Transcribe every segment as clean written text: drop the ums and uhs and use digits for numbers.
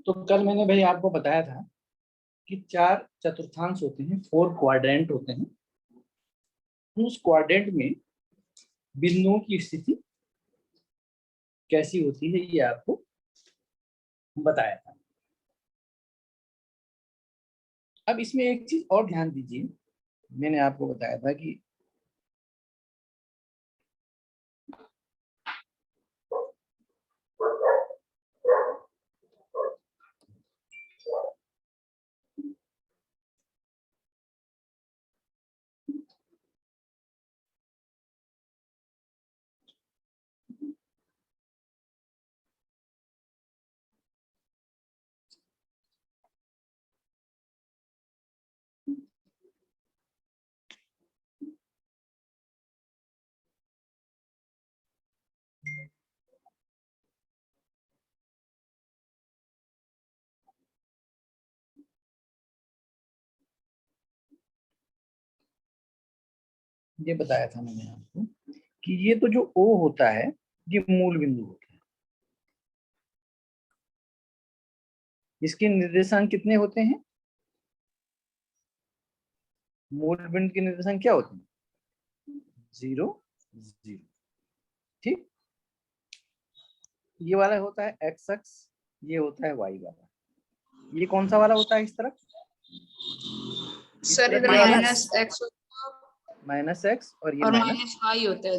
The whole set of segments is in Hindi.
तो कल मैंने भाई आपको बताया था कि 4 चतुर्थांश होते हैं, 4 क्वाड्रेंट होते हैं। उस क्वाड्रेंट में बिंदुओं की स्थिति कैसी होती है ये आपको बताया था। अब इसमें एक चीज और ध्यान दीजिए, मैंने आपको बताया था कि ये बताया था मैंने आपको कि ये तो जो O होता है ये मूल बिंदु होता है। इसके निर्देशांक कितने होते हैं? मूल बिंदु के निर्देशांक क्या होते हैं? 0 0। ठीक, ये वाला होता है एक्स अक्ष, ये होता है वाई वाला। ये कौन सा वाला होता है इस तरफ? सर इधर माइनस एक्स और ये और माइनस माइनस वाई होता है।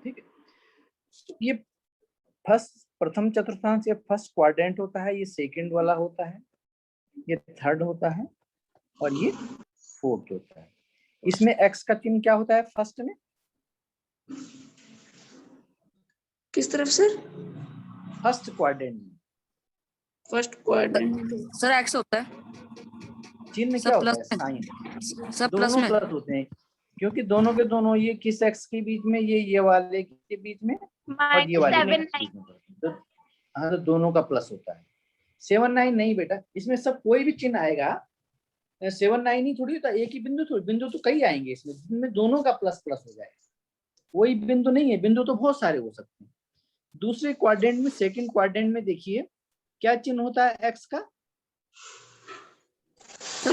ठीक है, ये प्रथम चतुर्थांश या फर्स्ट क्वाड्रेंट होता है, ये सेकंड वाला होता है, ये थर्ड होता है और ये फोर्थ होता है। इसमें एक्स का चिन्ह क्या होता है फर्स्ट में? किस तरफ सर? फर्स्ट क्वाड्रेंट में फर्स्ट क्वाड्रेंट सर एक्स होता है, चिन्ह क्या होता है? साइन। सब प्लस दोनों में प्लस होते हैं क्योंकि दोनों के दोनों, ये किस एक्स के बीच में? ये वाले के बीच में और ये वाले के बीच में। तो हाँ, तो दोनों का प्लस होता है। 7 9 नहीं बेटा, इसमें सब कोई भी चिन्ह आएगा, 7 9 ही थोड़ी होता है। एक ही बिंदु थोड़ी, बिंदु तो कई आएंगे इसमें, जिनमें दोनों का प्लस प्लस हो जाएगा। कोई बिंदु नहीं है, बिंदु तो बहुत सारे हो सकते हैं। दूसरे क्वाड्रेंट में, सेकंड क्वाड्रेंट में देखिए क्या चिन्ह होता है एक्स का?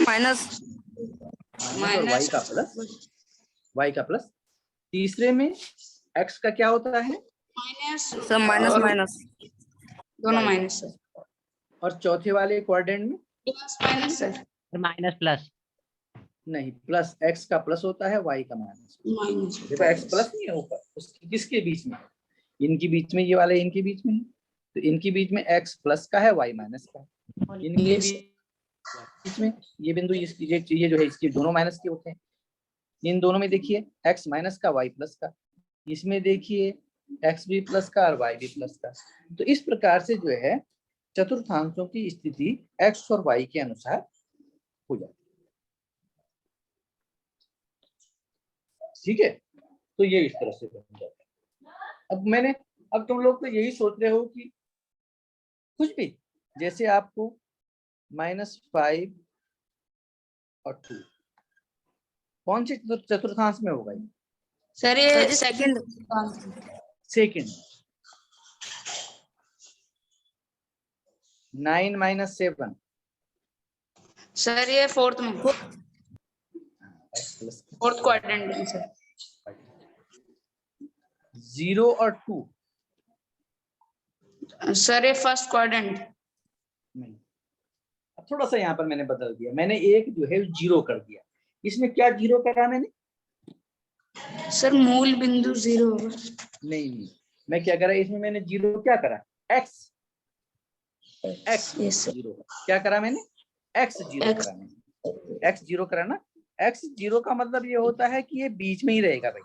माइनस और वाई का प्लस। तीसरे में एक्स का क्या होता है? माइनस। सर माइनस माइनस दोनों माइनस सर। और चौथे वाले क्वाड्रेंट में plus minus sir. Minus plus नहीं, प्लस एक्स का प्लस होता है, वाई का माइनस। देखो एक्स प्लस नहीं है ऊपर, उसकी किसके बीच में? इनके बीच में, ये वाले इनके बीच में है, तो इनके बीच में एक्स प्लस का है, वाई माइनस का है। इनके बीच में ये बिंदु, ये जो है इसके दोनों माइनस के होते हैं। इन दोनों में देखिए एक्स माइनस का, वाई प्लस का। इसमें देखिए एक्स भी प्लस का और वाई भी प्लस का। तो इस प्रकार से जो है चतुर्थांशों की स्थिति एक्स और वाई के अनुसार हो जाती है। ठीक है, तो ये इस तरह से बन जाता है। अब तुम लोग तो यही सोच रहे हो कि कुछ भी, जैसे आपको -5 और 2 कौन से चतुर्थांश में होगा? ये सर ये सेकंड 9 - 7 सर ये फोर्थ में, फोर्थ क्वाड्रेंट में सर। 0 और 2 सर ये फर्स्ट क्वाड्रेंट नहीं। अब थोड़ा सा यहाँ पर मैंने बदल दिया, मैंने एक जो है 0 कर दिया। इसमें क्या 0 करा मैंने? सर मूल बिंदु 0 होगा। नहीं, मैं क्या करा इसमें? मैंने 0 क्या करा? एक्स 0 क्या करा मैंने? एक्स 0 करा मैंने। एक्स 0 करा ना। एक्स 0 का मतलब ये होता है कि ये बीच में ही रहेगा भाई।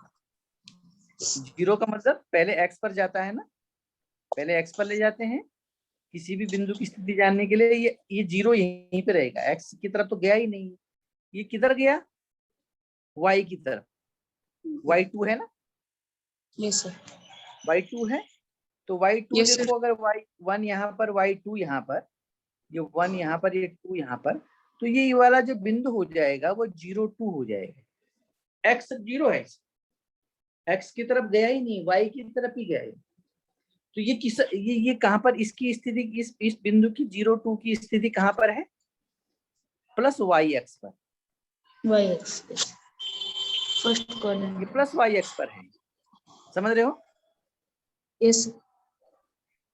0 का मतलब पहले एक्स पर जाता है ना, पहले एक्स पर ले जाते हैं किसी भी बिंदु की स्थिति जानने के लिए। ये 0 यहीं पे रहेगा, एक्स की तरफ तो गया ही नहीं। ये किधर गया? वाई की तरफ। y2 है ना? Yes sir. y2 है तो y2 Yes, देखो, अगर y1 यहाँ पर, y2 यहाँ पर, ये 1 यहाँ पर, ये 2 यहाँ पर, तो ये वाला जो बिंदु हो जाएगा वो 0 2 हो जाएगा। x 0 है, x की तरफ गया ही नहीं, y की तरफ ही गया है। तो ये किस ये कहां पर इसकी स्थिति, इस बिंदु की 0 2 की स्थिति कहां पर है? प्लस वाई एक्स पर, y x फर्स्ट ये क्वाड्रेंट। प्लस वाई एक्स पर है, समझ रहे हो? यस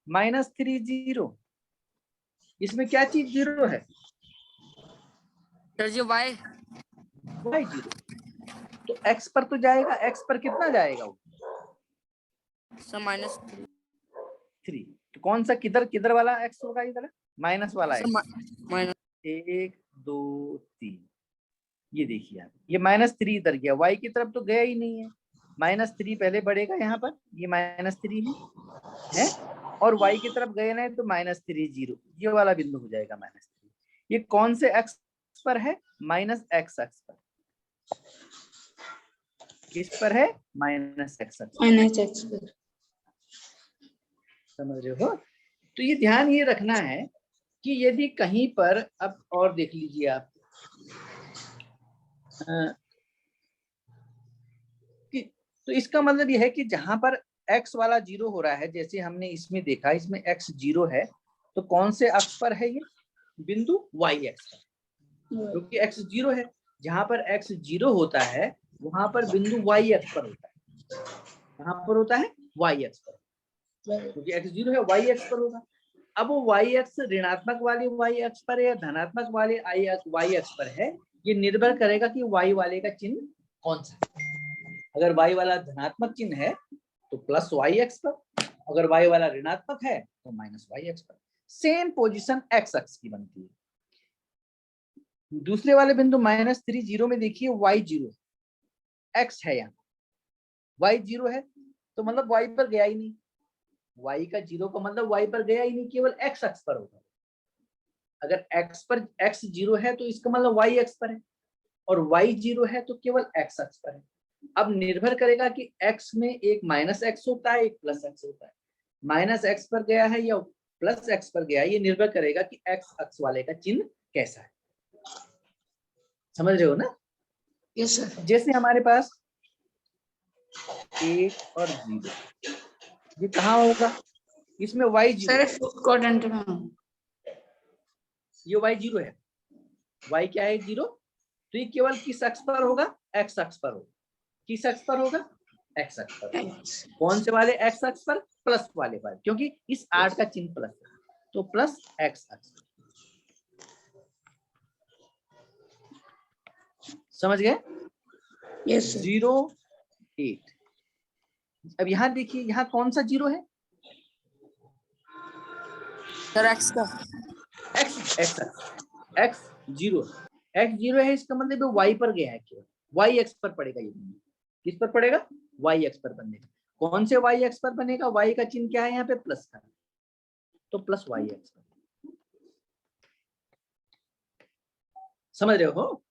-3 0, इसमें क्या चीज 0 है? सर जी y वाई 0, तो एक्स पर तो जाएगा, एक्स पर कितना जाएगा वो? सर -3 3। तो कौन सा किधर किधर वाला एक्स होगा? इधर माइनस वाला सर एक्स। माइनस 1 2 3, ये देखिए आप, ये -3 इधर गया, वाई की तरफ तो गया ही नहीं है। -3 पहले बढ़ेगा यहाँ पर, ये -3 है और वाई की तरफ गए ना तो -3 0, ये वाला बिंदु हो जाएगा -3। ये कौन से एक्स पर है? -x एक्स पर। किस पर है? -x एक्स पर। माइनस एक्स पर। समझ रहे हो? तो ये ध्यान ये रखना है कि यदि कहीं पर, अब और देख लीजिए आप, तो इसका मतलब यह है कि जहां पर x वाला 0 हो रहा है, जैसे हमने इसमें देखा, इसमें x 0 है, तो कौन से अक्ष पर है ये बिंदु? y एक्स पर, क्योंकि x 0 है। जहां पर x 0 होता है वहां पर बिंदु y एक्स पर होता है। कहां पर होता है? y एक्स पर, क्योंकि x 0 है, y एक्स पर होगा। अब वो y एक्स ऋणात्मक वाले y एक्स पर है या धनात्मक वाले y एक्स पर है, ये निर्भर करेगा कि y वाले का चिन्ह कौन सा है। अगर y वाला धनात्मक चिन्ह है तो प्लस वाई एक्स पर, अगर y वाला ऋणात्मक है तो माइनस वाई एक्स पर। सेम पोजीशन x अक्ष की बनती है। दूसरे वाले बिंदु -3 0 में देखिए y 0, x है, यहाँ y 0 है तो मतलब y पर गया ही नहीं, y का 0 का मतलब y पर गया ही नहीं, केवल x अक्ष पर होगा। अगर x पर x 0 है तो इसका मतलब y अक्ष पर है, और y 0 है तो केवल x अक्ष पर है। अब निर्भर करेगा कि x में एक -x होता है, एक +x होता है। -x पर गया है या +x पर गया है, ये निर्भर करेगा कि x अक्ष वाले का चिन्ह कैसा है। समझ रहे हो ना? Yes sir. जैसे हमारे पास 1 और 0, ये कहाँ होगा? इसमें y 0, सर फोर्थ क्वाड्रेंट में। ये y 0 है, y क्या है? 0। तो ये केवल किस अक्ष पर होगा? x अक्ष पर होगा। किस अक्ष पर होगा? x अक्ष पर। कौन से वाले x अक्ष पर? प्लस वाले पर, क्योंकि इस 8 का चिन्ह प्लस है, तो प्लस x अक्ष। समझ गए? यस 0 8। अब यहां देखिए, यहां कौन सा 0 है? सर x का x 0 है, इसका मतलब y पर गया है, केवल y एक्स पर पड़ेगा। ये किस पर पड़ेगा? y एक्स पर बनेगा। कौन से y एक्स पर बनेगा? y का चिन्ह क्या है यहाँ पे? प्लस का, तो प्लस y एक्स पर। समझ रहे हो?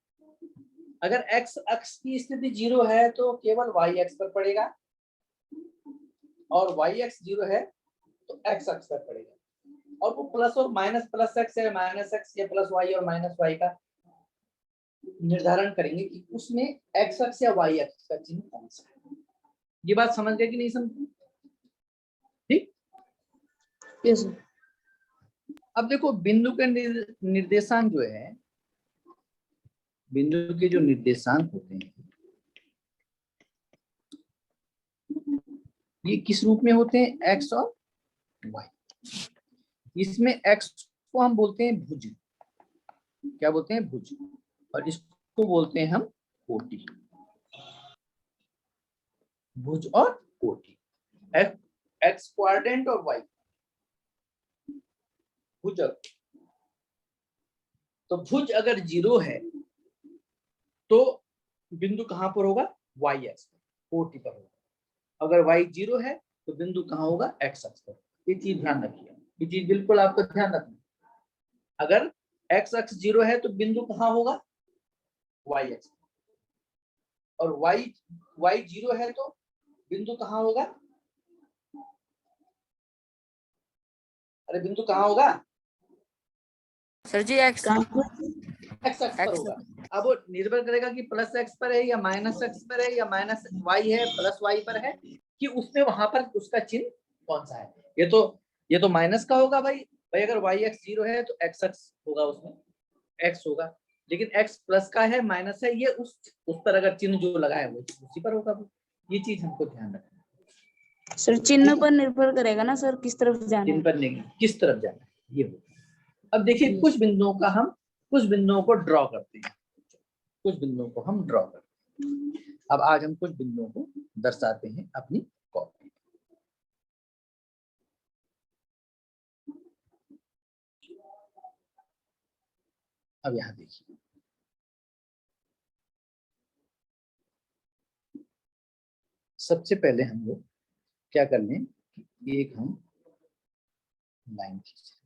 अगर x अक्ष की स्थिति 0 है तो केवल y एक्स पर पड़ेगा, और y एक्स 0 है तो x अक्ष पर पड़ेगा। और वो प्लस और माइनस, प्लस एक्स या माइनस एक्स या प्लस वाई और माइनस वाई का निर्धारण करेंगे कि उसमें एक्स अक्ष या वाई अक्ष का चिन्ह कौन सा है। ये बात समझ गए कि नहीं समझ? ठीक। यस। अब देखो, बिंदु के निर्देशांक जो है, बिंदु के जो निर्देशांक होते हैं, ये किस रूप में होते हैं? एक्स और वाई। इसमें एक्स को हम बोलते हैं भुज। क्या बोलते हैं? भुज। और इसको बोलते हैं हम कोटि। भुज और कोटि, एक्स क्वाड्रेंट और वाई भुजक। तो भुज अगर 0 है तो बिंदु कहां पर होगा? वाई एक्स पर, कोटि पर होगा। अगर वाई 0 है तो बिंदु कहां होगा? एक्स अक्ष पर। ये चीज ध्यान रखिए, ये चीज बिल्कुल आपको ध्यान रखना। अगर एक्स अक्ष 0 है तो बिंदु कहां होगा? Y x. और वाई 0 है तो बिंदु कहां होगा? अरे बिंदु कहां होगा? सर जी x एक्स अक्ष पर होगा। अब वो निर्भर करेगा कि प्लस एक्स पर है या माइनस एक्स पर है या माइनस वाई है, प्लस वाई पर है, कि उसमें वहां पर उसका चिन्ह कौन सा है। ये तो माइनस का होगा भाई। भाई अगर वाई एक्स 0 है तो एक्स एक्स होगा, उसमें एक्स होगा, लेकिन एक्स प्लस का है माइनस है, ये उस पर अगर चिन्ह जो लगा है वो उसी पर होगा। ये चीज हमको ध्यान रखना है। सर चिन्ह पर निर्भर करेगा ना सर, किस तरफ जाना चिन्ह है। पर नहीं, किस तरफ जाना है ये होगा। अब देखिए कुछ बिंदुओं को ड्रॉ करते हैं, कुछ बिंदुओं को हम ड्रॉ करते हैं। अब आज हम कुछ बिंदुओं को दर्शाते हैं अपनी कॉपी। अब यहां देखिए, सबसे पहले हम लोग क्या कर लें, एक हम लाइन खींच लें।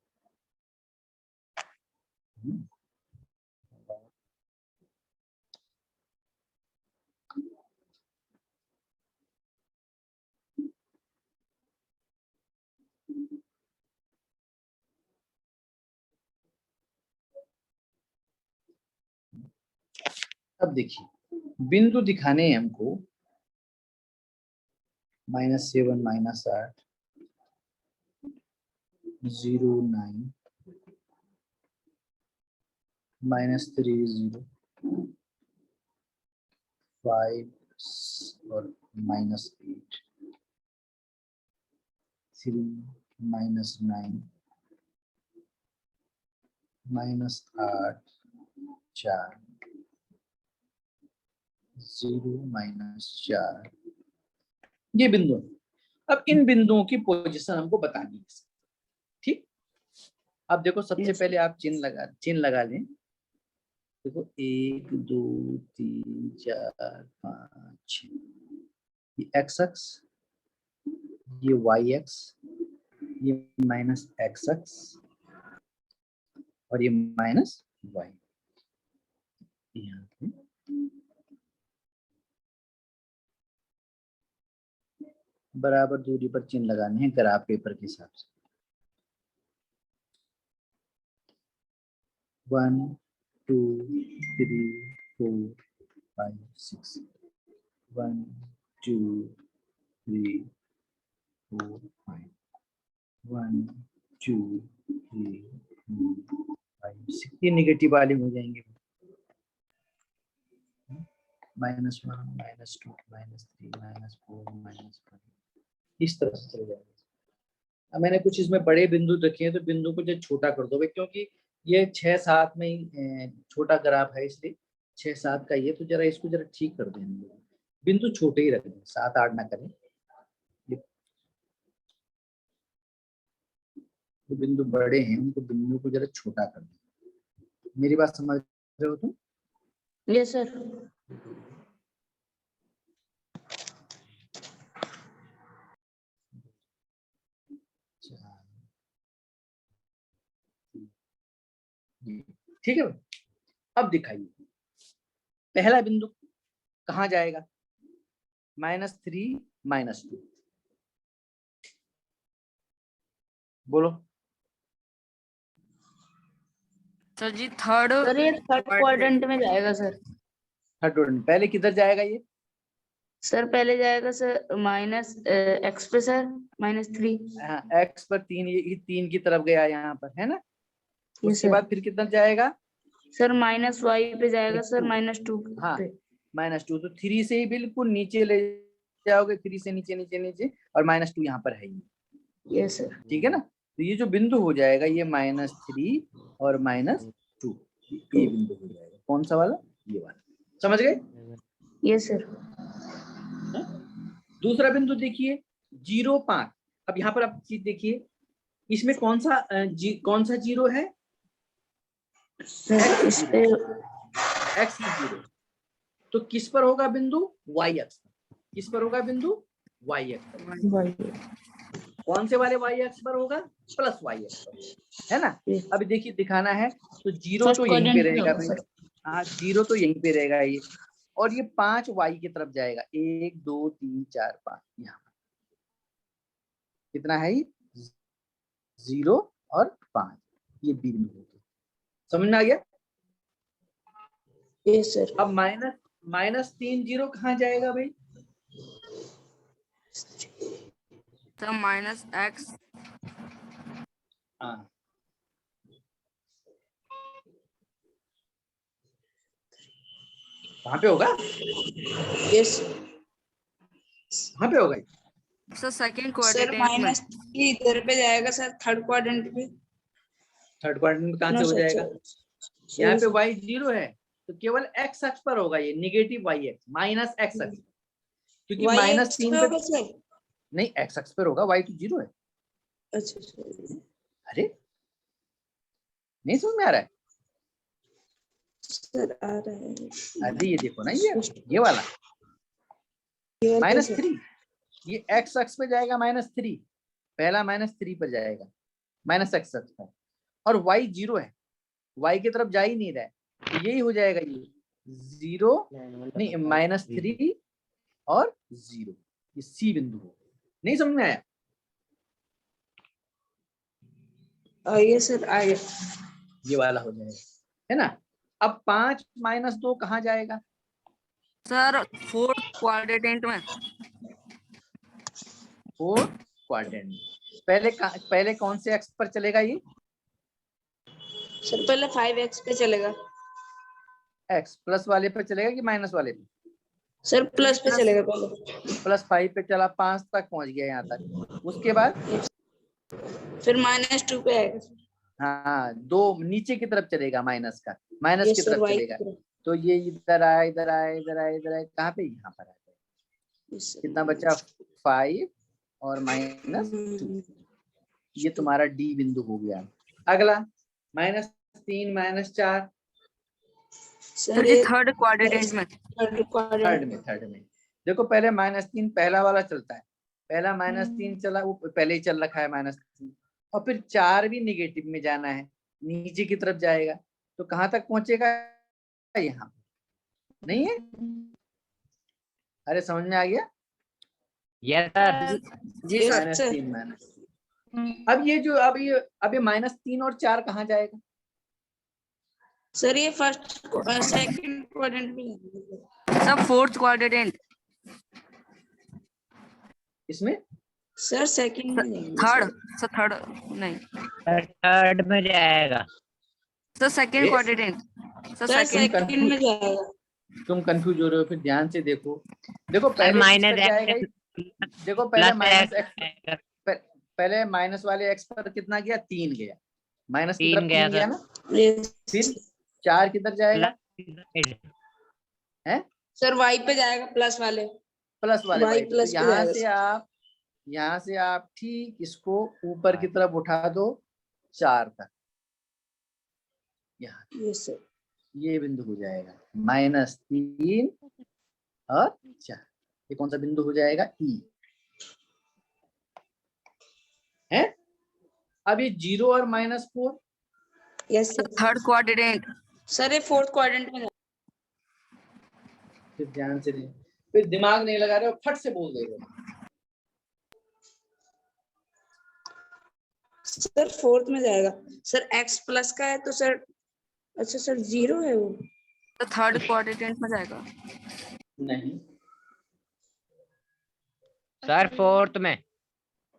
अब देखिए बिंदु दिखाने हैं हमको -7 -8 0 9 -3 0 5 और -8 3 -9 -8 4 0 -4, ये बिंदु। अब इन बिंदुओं की पोजीशन हमको बतानी है, ठीक। अब देखो सबसे पहले आप चिन्ह लगा लें। देखो 1 2 3 4 5 6, ये एक्स एक्स, ये वाई एक्स, ये माइनस एक्स एक्स और ये माइनस वाई। यहाँ पे बराबर दूरी पर चिन्ह लगाने हैं ग्राफ पेपर के हिसाब से। 1 2 3 4 5 6 1 2 3 4 5 1 2 3 4 5 6, ये निगेटिव वाले हो जाएंगे। -1 -2 -3 -4 -5, इस तरह से चले जाएंगे। अब मैंने कुछ इसमें बड़े बिंदु रखे हैं, तो बिंदु को जो छोटा कर दो भाई, क्योंकि ये 6 7 में ही छोटा ग्राफ है, इसलिए 6 7 का ये, तो जरा इसको जरा ठीक कर दें हम लोग। बिंदु छोटे ही रखें, 7 8 ना करें। जो बिंदु बड़े हैं उनको बिंदु को जरा छोटा कर दें। मेरी बात समझ रहे हो तुम? Yes sir. ठीक है। अब दिखाइए पहला बिंदु कहाँ जाएगा, -3 -2, बोलो। सर जी थर्ड, सर ये थर्ड क्वाड्रेंट में जाएगा सर। थर्ड क्वाड्रेंट पहले किधर जाएगा ये? सर पहले जाएगा सर माइनस एक्स पे सर, -3। हाँ, एक्स पर 3, ये 3 की तरफ गया यहाँ पर, है ना। ये उसके सर बाद फिर किधर जाएगा? सर -y पे जाएगा सर, 2, -2 हाँ पे। -2, तो 3 से ही बिल्कुल नीचे ले जाओगे, 3 से नीचे नीचे नीचे, और -2 यहाँ पर है ही। ये सर ठीक है ना। तो ये जो बिंदु हो जाएगा ये -3 और -2, ये बिंदु हो जाएगा। कौन सा वाला? ये वाला। समझ गए? ये सर। दूसरा बिंदु देखिए 0 5। अब यहाँ पर आप चीज देखिए, इसमें कौन सा 0 है? सर इस पे x 0, तो किस पर होगा बिंदु? y एक्स पर। किस पर होगा बिंदु? y एक्स पर। कौन से वाले y एक्स पर होगा? प्लस y एक्स पर, है ना। अब देखिए दिखाना है, तो 0 तो यहीं पे रहेगा भाई। हाँ 0 तो यहीं पे रहेगा ये, और ये 5 y की तरफ जाएगा। 1 2 3 4 5, यहाँ कितना है ये? 0 और 5, ये बिंदु। समझ में आ गया? ये सर। अब -3 0 कहाँ जाएगा भाई? सर -x हाँ कहाँ पे होगा? यस कहाँ पे होगा? सर सेकंड सर क्वाड्रेंट में। -3 इधर पे जाएगा सर, थर्ड क्वाड्रेंट पे। थर्ड क्वाड्रेंट में कहाँ से हो जाएगा? यहाँ पे y 0 है तो केवल x अक्ष पर होगा ये, negative y x minus x अक्ष, क्योंकि -3 पे होगा सर। नहीं, x अक्ष पर होगा, y तो 0 है। अच्छा सर, अरे नहीं समझ में आ रहा है? सर आ रहा है। अरे ये देखो ना, ये वाला -3, ये x अक्ष पे जाएगा -3, पहला -3 पर जाएगा, माइनस x अक्ष पर, और y 0 है, y की तरफ जा ही नहीं रहा है, तो यही हो जाएगा ये 0 नहीं -3 और 0, ये C बिंदु हो। नहीं समझ में आया? आइए सर आइए। ये वाला हो जाएगा, है ना? अब 5 - 2 कहाँ जाएगा? सर फोर्थ क्वाड्रेंट में। Fourth quadrant. पहले कौन से एक्स पर चलेगा ये? सर पहले 5x पे चलेगा। एक्स प्लस वाले पे चलेगा कि माइनस वाले पे? सर प्लस पे चलेगा पहले। +5 पे चला, 5 तक पहुंच गया यहाँ तक, उसके बाद फिर -2 पे आएगा। हाँ 2 नीचे की तरफ चलेगा, माइनस की यस सर, तरफ वाई चलेगा, तो ये इधर आए इधर आए इधर आए इधर आए, कहाँ पे? यहाँ पर आ जाए। कितना बचा? 5 और -2, ये तुम्हारा डी बिंदु हो गया। अगला -3 -4, सर ये थर्ड क्वाड्रेंट में। थर्ड में देखो, पहले -3 पहला वाला चलता है, पहला -3 चला, वो पहले ही चल रखा है -3, और फिर 4 भी निगेटिव में जाना है, नीचे की तरफ जाएगा, तो कहाँ तक पहुंचेगा? यहाँ नहीं है? अरे समझ में आ गया? Yes sir. जी सर। -3 अब ये जो अब ये -3 और 4 कहाँ जाएगा? सर ये फर्स्ट सेकंड क्वाड्रेंट में। Sir fourth quadrant. इसमें सर सेकंड में। थर्ड। सर थर्ड नहीं, थर्ड में जाएगा। Sir second quadrant. Sir sir second में जाएगा। तुम कंफ्यूज हो रहे हो, फिर ध्यान से देखो। देखो पहले माइनस किसका जाएगा? देखो पहले पहले माइनस वाले एक्स पर कितना गया? 3 गया, माइनस की तरफ 3 गया ना, फिर 4 किधर जाएगा? है सर वाई पे जाएगा, प्लस वाले। प्लस वाले वाई वाले। प्लस तो पे जाएगा। यहाँ से आप ठीक इसको ऊपर की तरफ उठा दो 4 तक, यहाँ यस सर। ये बिंदु हो जाएगा -3 और 4, ये कौन सा बिंदु हो जाएगा? ई है। अब ये 0 और -4, yes sir. Third quadrant. Sir ये फोर्थ क्वाड्रेंट में। फिर ध्यान से नहीं, फिर दिमाग नहीं लगा रहे हो, फट से बोल दे रहे हो। सर फोर्थ में जाएगा। सर x प्लस का है तो सर, अच्छा सर 0 है वो। तो थर्ड क्वाड्रेंट में जाएगा। नहीं सर फोर्थ में।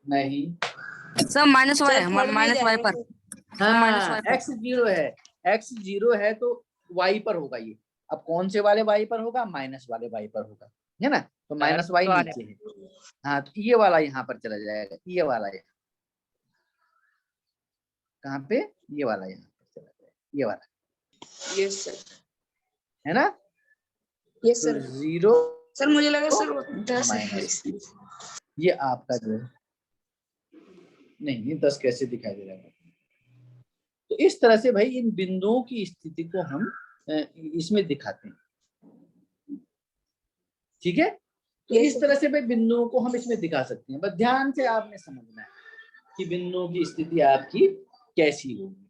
नहीं, सर -y पर। हाँ x 0 है, x 0 है तो y पर होगा ये। अब कौन से वाले y पर होगा? माइनस वाले y पर होगा, है ना? तो -y नीचे है, हाँ तो ये वाला यहाँ पर चला जाएगा, ये वाला यहाँ कहाँ पे? ये वाला यहाँ पर चला जाएगा, ये वाला, यस सर। है ना? यस तो सर। 0 सर मुझे लगा सर 10 -3, ये आपका जो है, नहीं 10 कैसे दिखाई दे रहा है? तो इस तरह से भाई इन बिंदुओं की स्थिति को हम इसमें दिखाते हैं, ठीक है? तो इस तरह से भाई बिंदुओं को हम इसमें दिखा सकते हैं, बस ध्यान से आपने समझना है कि बिंदुओं की स्थिति आपकी कैसी होगी।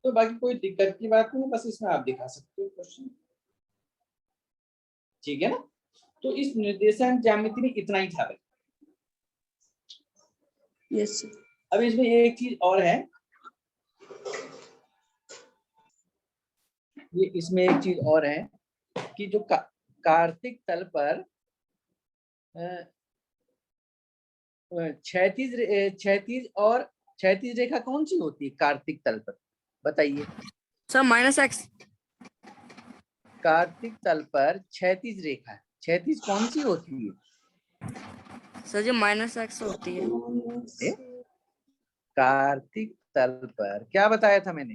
तो बाकी कोई दिक्कत की बात नहीं, बस इसमें आप दिखा सकते हो क्वेश्चन, ठीक है ना? तो इस निर्देशांक ज्यामिति में इतना ही था भाई। Yes sir. अब इसमें एक चीज और है, ये इसमें एक चीज और है कि जो कार्तिक तल पर क्षैतिज क्षैतिज रेखा कौन सी होती है कार्तिक तल पर, बताइए। Sir -x। कार्तिक तल पर क्षैतिज रेखा, क्षैतिज कौन सी होती है? सर जी -x होती है। कार्तिक तल पर क्या बताया था मैंने?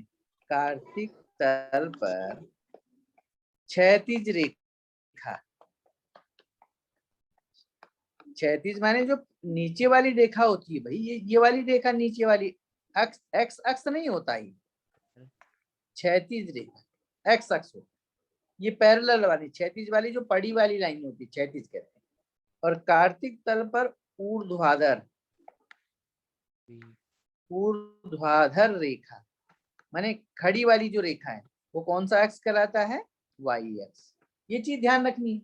कार्तिक तल पर क्षैतिज रेखा, क्षैतिज माने जो नीचे वाली रेखा होती है भाई, ये वाली रेखा नीचे वाली, एक्स अक्ष नहीं होता है, क्षैतिज रेखा एक्स अक्ष होता है। ये पैरेलल वाली क्षैतिज वाली जो पड़ी वाली लाइन होती है क्षैतिज कहते हैं। और कार्तिक तल पर ऊर्ध्वाधर, ऊर्ध्वाधर रेखा माने खड़ी वाली जो रेखा है वो कौन सा एक्स कहलाता है? Y X. ये चीज ध्यान रखनी है,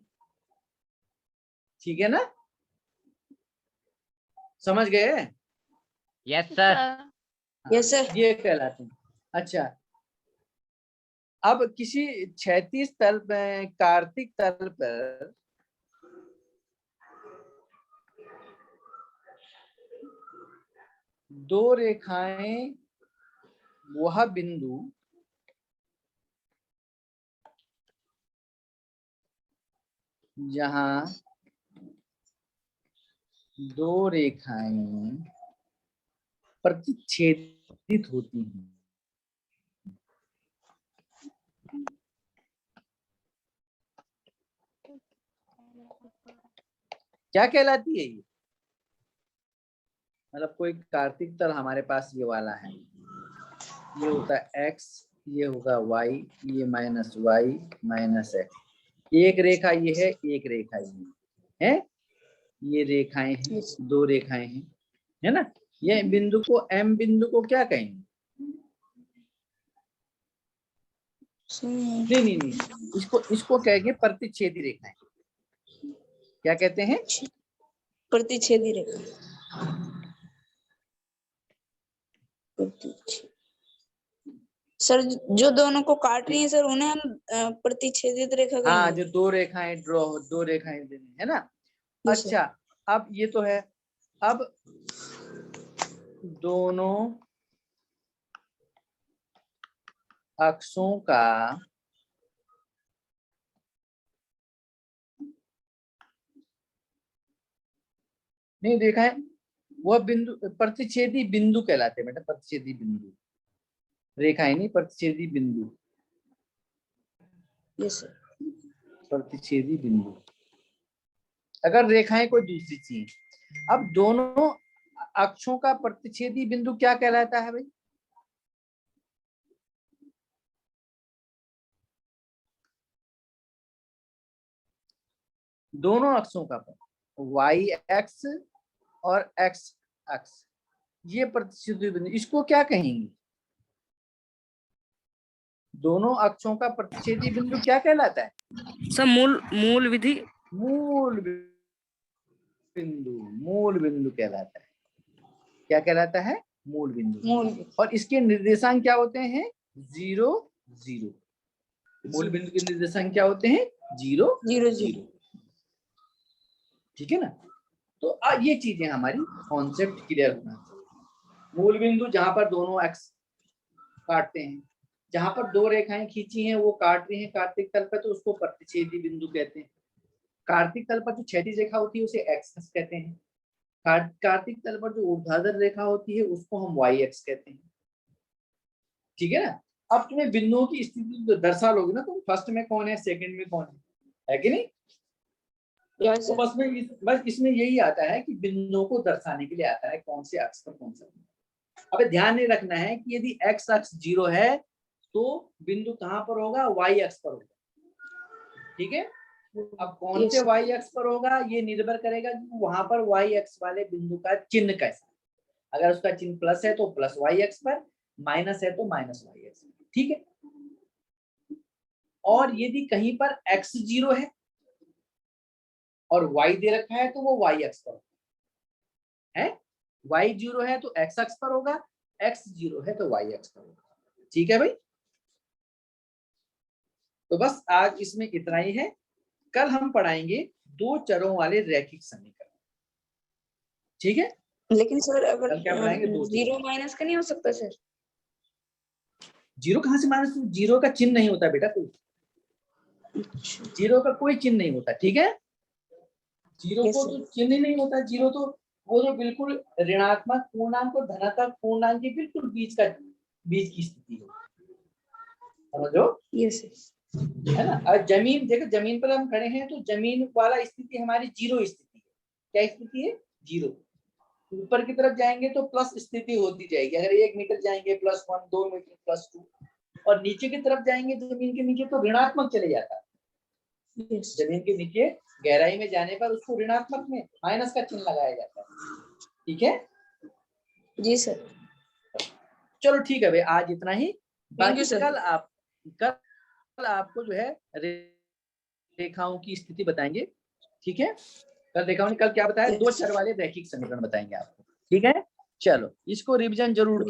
ठीक है ना? समझ गए? Yes sir. Yes sir. ये कहलाते हैं। अच्छा, अब किसी क्षैतिज तल पर, कार्तिक तल पर दो रेखाएं, वह बिंदु जहां दो रेखाएं प्रतिच्छेदित होती हैं, क्या कहलाती है ये? मतलब कोई कार्तिक तल हमारे पास ये वाला है, ये होता है x, ये होगा y, ये -y -x। एक रेखा ये है, एक रेखा ये है, ये रेखाएं हैं, दो रेखाएं हैं, है ना? ये बिंदु को, m बिंदु को क्या कहेंगे? नहीं, इसको कहेंगे प्रतिच्छेदी रेखाएं। क्या कहते हैं? प्रतिच्छेदी रेखा। सर जो दोनों को काट रही है सर उन्हें हम प्रतिच्छेदित रेखा कहेंगे। हाँ, जो दो रेखाएं ड्रॉ, दो रेखाएं देनी है ना। अच्छा, अब ये तो है। अब दोनों अक्षों का नहीं देखा है, वह बिंदु प्रतिच्छेदी बिंदु कहलाते हैं बेटा, प्रतिच्छेदी बिंदु, रेखाएं नहीं, प्रतिच्छेदी बिंदु। Yes sir. प्रतिच्छेदी बिंदु, अगर रेखाएं कोई दूसरी चीज। अब दोनों अक्षों का प्रतिच्छेदी बिंदु क्या कहलाता है भाई? दोनों अक्षों का वाई एक्स और एक्स अक्ष, ये प्रतिच्छेदी बिंदु, इसको क्या कहेंगे? दोनों अक्षों का प्रतिच्छेदी बिंदु क्या कहलाता है? सर मूल विधि। मूल बिंदु, मूल बिंदु कहलाता है। क्या कहलाता है? मूल बिंदु। और इसके निर्देशांक क्या होते हैं? 0 0। मूल बिंदु के निर्देशांक क्या होते हैं? 0 0। ठीक है ना? तो ये चीजें हमारी कॉन्सेप्ट क्लियर होना चाहिए। मूल बिंदु जहां पर दोनों एक्स काटते हैं, जहां पर दो रेखाएं खींची हैं वो काट रही हैं कार्तिक तल पर, तो उसको प्रतिच्छेदी बिंदु कहते हैं। कार्तिक तल पर जो क्षैतिज रेखा होती है उसे एक्स अक्ष कहते हैं। कार्तिक तल पर जो ऊर्ध्वाधर रेखा होती है उसको हम वाई एक्स कहते हैं। ठीक है ना? अब तुम्हें बिंदुओं की स्थिति दर्शा लोगे ना, तुम फर्स्ट में कौन है, सेकंड में कौन है कि नहीं? तो बस इसमें यही आता है कि बिंदुओं को दर्शाने के लिए आता है कौन से अक्ष पर कौन सा। अब ध्यान नहीं रखना है कि यदि एक्स अक्ष 0 है तो बिंदु कहां पर होगा? वाई अक्ष पर होगा। ठीक है? अब कौन से वाई अक्ष पर होगा ये निर्भर करेगा कि वहां पर वाई अक्ष वाले बिंदु का चिन्ह कैसा। अगर उसका चिन्ह प्लस है तो प्लस वाई अक्ष पर, माइनस है तो माइनस वाई अक्ष पर। ठीक है? और यदि कहीं पर एक्स 0 है और y दे रखा है तो वो y अक्ष पर है। y 0 है तो x अक्ष पर होगा, x 0 है तो y अक्ष पर होगा। ठीक है भाई? तो बस आज इसमें इतना ही है। कल हम पढ़ाएंगे दो चरों वाले रैखिक समीकरण। ठीक है? लेकिन सर अगर कल क्या पढ़ाएंगे? 2 जीरो माइनस का नहीं हो सकता सर? जीरो कहाँ से माइनस? जीरो का चिन्ह नहीं होता बेटा, कोई जीरो का कोई चिन्ह नहीं होता, ठीक है? जीरो Yes, को sir. तो चिन्ह ही नहीं होता। जीरो तो वो जो बिल्कुल ऋणात्मक पूर्णांक और धनात्मक पूर्णांक के बिल्कुल बीच की स्थिति है, समझो? यस है ना? और जमीन देखो, जमीन पर हम खड़े हैं तो जमीन वाला स्थिति हमारी जीरो स्थिति है। क्या स्थिति है? जीरो। ऊपर की तरफ जाएंगे तो प्लस स्थिति होती जाएगी। अगर 1 मीटर जाएंगे +1, 2 मीटर +2, और नीचे की तरफ जाएंगे जमीन के नीचे तो ऋणात्मक चले जाता है। यस जमीन के नीचे गहराई में जाने पर उसको ऋणात्मक में माइनस का चिन्ह लगाया जाता है, ठीक है? जी सर। चलो ठीक है भाई, आज इतना ही। बाकी sir. कल आपको जो है रेखाओं की स्थिति बताएंगे, ठीक है? कल रेखाओं ने कल क्या बताया? 2 चर वाले रैखिक समीकरण बताएंगे आपको, ठीक है? चलो इसको रिवीजन जरूर